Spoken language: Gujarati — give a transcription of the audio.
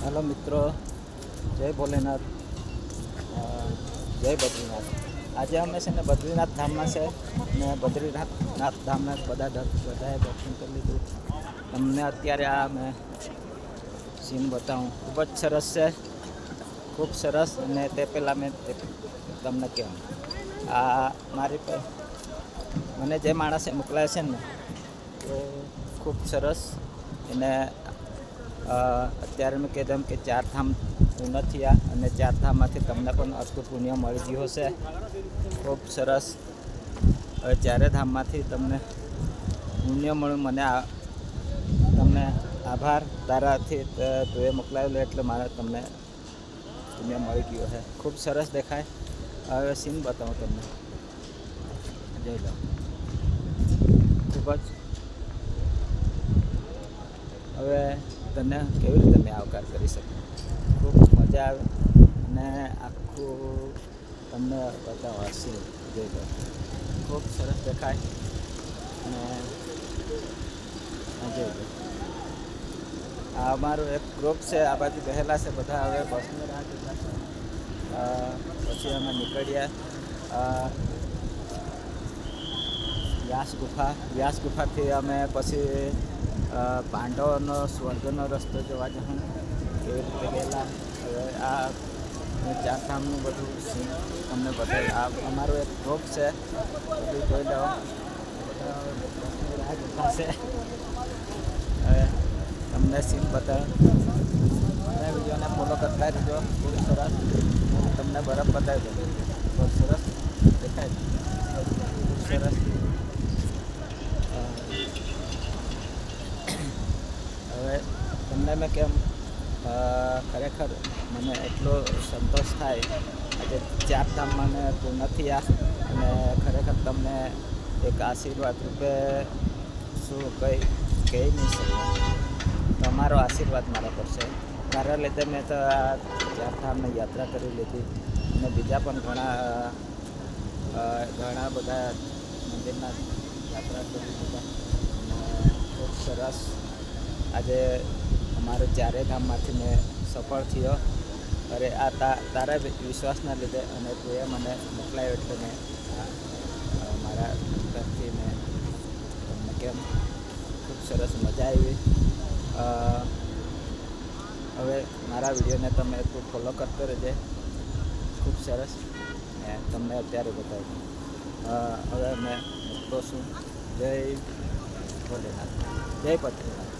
हेलो मित्रों, जय भोलेनाथ, जय बद्रीनाथ। आज અમે છે ને બદ્રીનાથ ધામમાં છે ને બદ્રીનાથ ધામમાં બધાએ દર્શન કરી લીધું. તમને અત્યારે આ મેં સીન બતાવું, ખૂબ જ સરસ છે, ખૂબ સરસ. અને તે પહેલાં મેં તમને કહું, આ મારી મને જે માણસે મોકલાય છે ને એ ખૂબ સરસ. એને અત્યારે મેં કહેતા કે 4 ધામ પૂર્ણ થયા અને 4 ધામમાંથી તમને પણ અર્થ પુણ્ય મળી ગયું હશે. ખૂબ સરસ. હવે 4 ધામમાંથી તમને પુણ્ય મળ્યું. તમને આભાર. તારાથી તું મોકલાવેલું એટલે મારે તમને પુણ્ય મળી ગયો છે. ખૂબ સરસ દેખાય. હવે સીન બતાવું તમને, જોઈ લો. ખૂબ જ હવે તને કેવી રીતે મેં આવકાર કરી શકું. ખૂબ મજા આવે અને આખું તમને બતાવવા સીન જોઈ લો. ખૂબ સરસ દેખાય અને જોઈ લો. આ અમારું એક ગ્રુપ છે, આ બાજુ બેહેલા છે બધા. હવે બસની રાહ જોતા છે. પછી અમે નીકળ્યા વ્યાસ ગુફાથી અમે પછી પાંડવોનો સ્વર્ગનો રસ્તો જોવા જશું કેવી રીતે ગયેલા. હવે આ 4 ધામનું બધું સીન તમને બતાવી. આ અમારું એક ગ્રુપ છે, બધું જોઈ લો. બસની રાહ જોતા છે. હવે તમને સીન બતાવે. મને વિડીયોને ફોલો કરતા રહેજો. ખૂબ સરસ. તમને બરફ બતાવી દો. ખૂબ સરસ દેખાય, ખૂબ સરસ. હવે તમને મેં કેમ ખરેખર મને એટલો સંતોષ થાય. આજે 4 ધામ મને પૂર્ણ થયા અને ખરેખર તમને એક આશીર્વાદ રૂપે શું કહી નહીં શકું. તમારો આશીર્વાદ મારા પર છે. મારા લીધે મેં તો આ 4 ધામની યાત્રા કરી લીધી અને બીજા પણ ઘણા બધા મંદિરના યાત્રા કરી લીધા. ખૂબ સરસ. આજે અમારે 4 ધામમાંથી મેં સફળ થયો. અરે આ તારા વિશ્વાસના લીધે અને તું એ મને મોકલાયો એટલે મેં મારા તરફથી મેં તમને કેમ ખૂબ સરસ મજા આવી. હવે મારા વિડીયોને તમે તું ફોલો કરતો રહેજે. ખૂબ સરસ. ને તમને અત્યારે બતાવું. હવે મેં મૂકતો છું. જય ભોલેનાથ, જય બદ્રીનાથ.